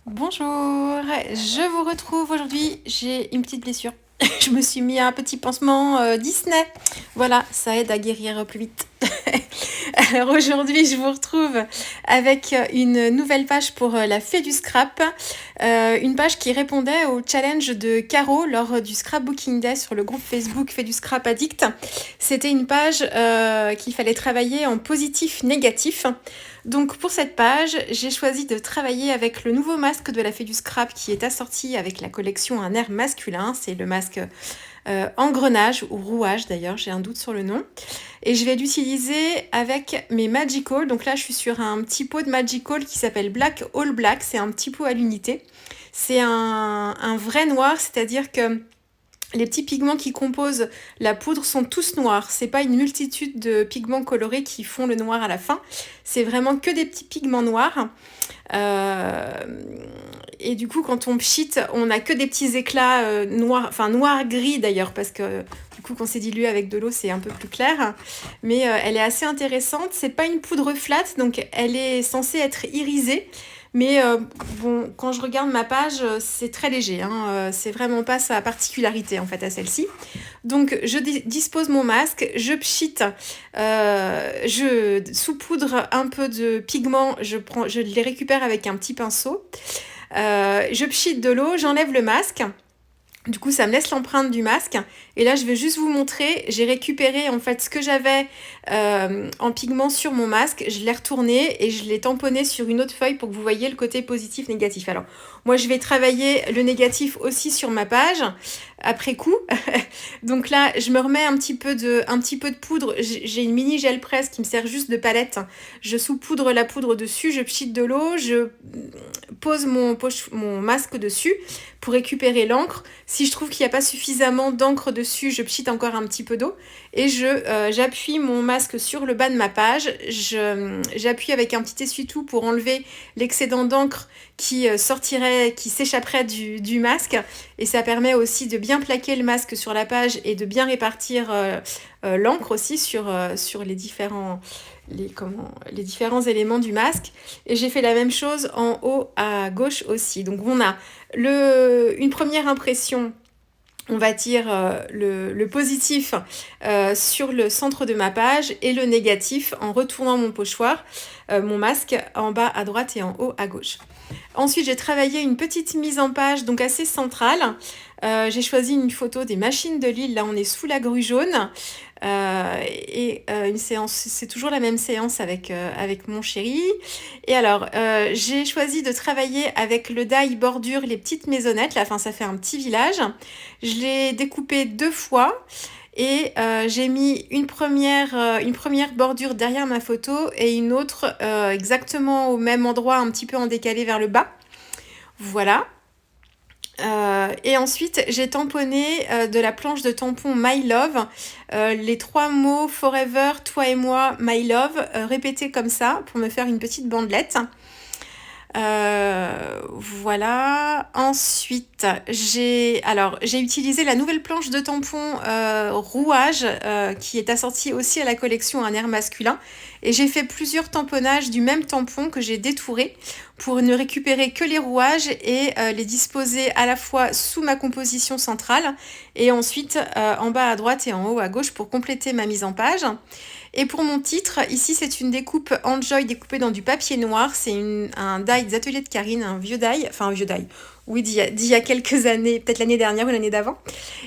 Bonjour, je vous retrouve aujourd'hui. J'ai une petite blessure. Je me suis mis un petit pansement Disney. Voilà, ça aide à guérir plus vite. Alors aujourd'hui, je vous retrouve avec une nouvelle page pour la Fée du Scrap. Une page qui répondait au challenge de Caro lors du Scrapbooking Day sur le groupe Facebook Fée du Scrap Addict. C'était une page qu'il fallait travailler en positif-négatif. Donc pour cette page, j'ai choisi de travailler avec le nouveau masque de la Fée du Scrap qui est assorti avec la collection Un air masculin. C'est le masque engrenage ou rouage d'ailleurs, j'ai un doute sur le nom. Et je vais l'utiliser avec mes Magical. Donc là, je suis sur un petit pot de Magical qui s'appelle Black All Black. C'est un petit pot à l'unité. C'est un vrai noir, c'est-à-dire que les petits pigments qui composent la poudre sont tous noirs. C'est pas une multitude de pigments colorés qui font le noir à la fin. C'est vraiment que des petits pigments noirs. Euh, et du coup, quand on pchite, on n'a que des petits éclats noirs, enfin noir-gris d'ailleurs, parce que du coup, quand c'est dilué avec de l'eau, c'est un peu plus clair. Mais elle est assez intéressante. C'est pas une poudre flat, donc elle est censée être irisée. Mais bon, quand je regarde ma page, c'est très léger. C'est vraiment pas sa particularité en fait à celle-ci. Donc je dispose mon masque, je pchite, je saupoudre un peu de pigments, je les récupère avec un petit pinceau. Je pchite de l'eau, j'enlève le masque. Du coup, ça me laisse l'empreinte du masque. Et là, je vais juste vous montrer. J'ai récupéré en fait ce que j'avais en pigment sur mon masque. Je l'ai retourné et je l'ai tamponné sur une autre feuille pour que vous voyez le côté positif, négatif. Alors, moi, je vais travailler le négatif aussi sur ma page après coup. Donc là, je me remets un petit peu de poudre. J'ai une mini gel presse qui me sert juste de palette. Je saupoudre la poudre dessus, je pchite de l'eau, je pose mon masque dessus pour récupérer l'encre. Si je trouve qu'il n'y a pas suffisamment d'encre dessus, je pchite encore un petit peu d'eau et j'appuie mon masque sur le bas de ma page. J'appuie avec un petit essuie-tout pour enlever l'excédent d'encre qui s'échapperait du masque, et ça permet aussi de bien plaquer le masque sur la page et de bien répartir l'encre aussi sur les différents éléments du masque. Et j'ai fait la même chose en haut à gauche aussi. Donc on a une première impression, on va dire le positif sur le centre de ma page et le négatif en retournant mon pochoir, mon masque en bas à droite et en haut à gauche. Ensuite, j'ai travaillé une petite mise en page, donc assez centrale. J'ai choisi une photo des machines de Lille. Là, on est sous la grue jaune. Une séance, c'est toujours la même séance avec mon chéri. Et alors, j'ai choisi de travailler avec le die bordure, les petites maisonnettes. Là, enfin, ça fait un petit village. Je l'ai découpé 2 fois. Et j'ai mis une première bordure derrière ma photo et une autre exactement au même endroit, un petit peu en décalé vers le bas. Voilà. Et ensuite, j'ai tamponné de la planche de tampon My Love les 3 mots Forever, toi et moi, My Love, répétés comme ça pour me faire une petite bandelette. Voilà. Ensuite, j'ai utilisé la nouvelle planche de tampon rouage qui est assortie aussi à la collection Un air masculin, et j'ai fait plusieurs tamponnages du même tampon que j'ai détouré pour ne récupérer que les rouages et les disposer à la fois sous ma composition centrale et ensuite en bas à droite et en haut à gauche pour compléter ma mise en page. Et pour mon titre, ici c'est une découpe Enjoy découpée dans du papier noir. C'est un die des ateliers de Karine, un vieux die, oui, d'il y a quelques années, peut-être l'année dernière ou l'année d'avant.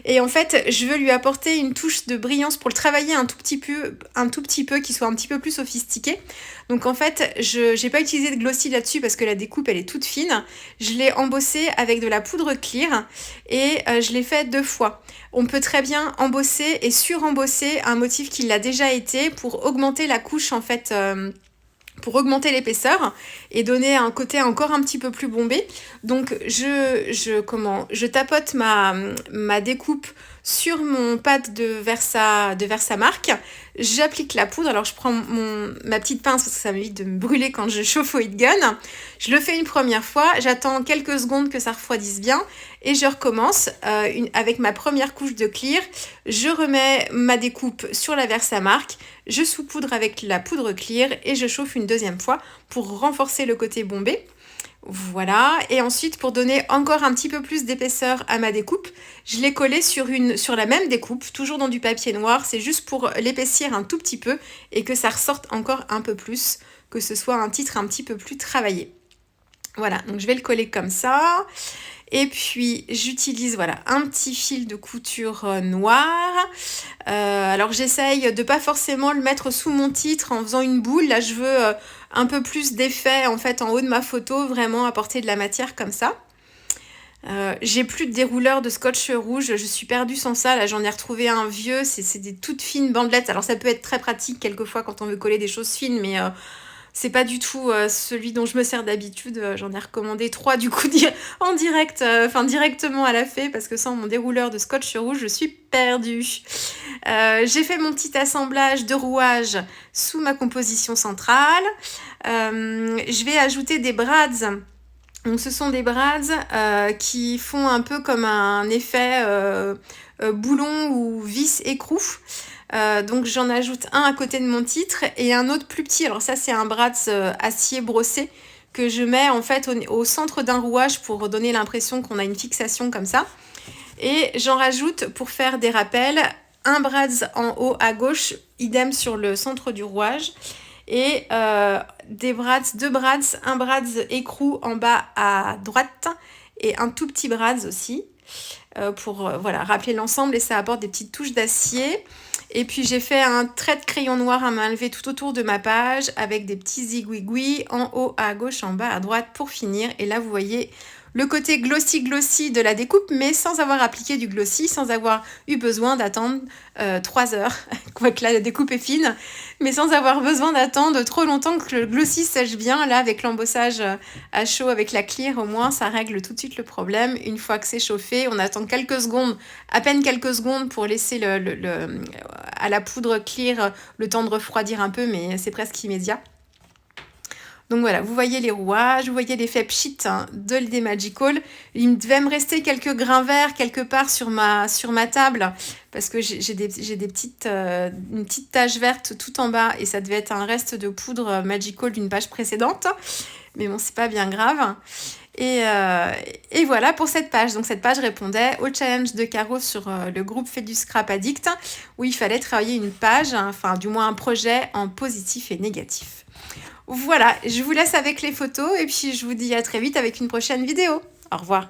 Et en fait, je veux lui apporter une touche de brillance pour le travailler un tout petit peu, qu'il soit un petit peu plus sophistiqué. Donc en fait, je n'ai pas utilisé de glossy là-dessus parce que la découpe elle est toute fine. Je l'ai embossé avec de la poudre clear et je l'ai fait 2 fois. On peut très bien embosser et surembosser un motif qui l'a déjà été pour augmenter la couche en fait. Pour augmenter l'épaisseur et donner un côté encore un petit peu plus bombé. Donc je tapote ma découpe sur mon pad de Versamark. J'applique la poudre. Alors je prends ma petite pince parce que ça m'évite de me brûler quand je chauffe au heat gun. Je le fais une première fois, j'attends quelques secondes que ça refroidisse bien et je recommence avec ma première couche de clear. Je remets ma découpe sur la Versamark, je saupoudre avec la poudre clear et je chauffe une deuxième fois pour renforcer le côté bombé. Voilà, et ensuite pour donner encore un petit peu plus d'épaisseur à ma découpe, je l'ai collé sur la même découpe, toujours dans du papier noir, c'est juste pour l'épaissir un tout petit peu et que ça ressorte encore un peu plus, que ce soit un titre un petit peu plus travaillé. Voilà, donc je vais le coller comme ça. Et puis j'utilise voilà un petit fil de couture noir. Alors j'essaye de pas forcément le mettre sous mon titre en faisant une boule. Là je veux un peu plus d'effet en fait en haut de ma photo, vraiment apporter de la matière comme ça. J'ai plus de dérouleur de scotch rouge, je suis perdue sans ça. Là j'en ai retrouvé un vieux, c'est des toutes fines bandelettes. Alors ça peut être très pratique quelquefois quand on veut coller des choses fines, mais c'est pas du tout celui dont je me sers d'habitude. J'en ai recommandé 3 du coup en direct, directement à la fée, parce que sans mon dérouleur de scotch rouge, je suis perdue. J'ai fait mon petit assemblage de rouage sous ma composition centrale. Je vais ajouter des brads. Donc ce sont des brads qui font un peu comme un effet boulon ou vis écrou. Donc j'en ajoute un à côté de mon titre et un autre plus petit. Alors ça c'est un brads acier brossé que je mets en fait au centre d'un rouage pour donner l'impression qu'on a une fixation comme ça. Et j'en rajoute pour faire des rappels un brads en haut à gauche, idem sur le centre du rouage. Et deux brads, un brads écrou en bas à droite et un tout petit brads aussi pour voilà, rappeler l'ensemble, et ça apporte des petites touches d'acier. Et puis j'ai fait un trait de crayon noir à main levée tout autour de ma page avec des petits zigouigouis en haut à gauche, en bas à droite pour finir. Et là vous voyez le côté glossy de la découpe, mais sans avoir appliqué du glossy, sans avoir eu besoin d'attendre 3 heures, quoique là la découpe est fine, mais sans avoir besoin d'attendre trop longtemps que le glossy sèche bien. Là avec l'embossage à chaud avec la clear, au moins ça règle tout de suite le problème. Une fois que c'est chauffé, on attend quelques secondes, à peine quelques secondes pour laisser à la poudre clear le temps de refroidir un peu, mais c'est presque immédiat. Donc voilà, vous voyez les rouages, vous voyez l'effet pchit des Magical. Il devait me rester quelques grains verts quelque part sur ma table, parce que j'ai une petite tache verte tout en bas, et ça devait être un reste de poudre Magical d'une page précédente. Mais bon, c'est pas bien grave. Et voilà pour cette page. Donc cette page répondait au challenge de Caro sur le groupe Fait du Scrap Addict, où il fallait travailler une page, enfin du moins un projet en positif et négatif. Voilà, je vous laisse avec les photos et puis je vous dis à très vite avec une prochaine vidéo. Au revoir.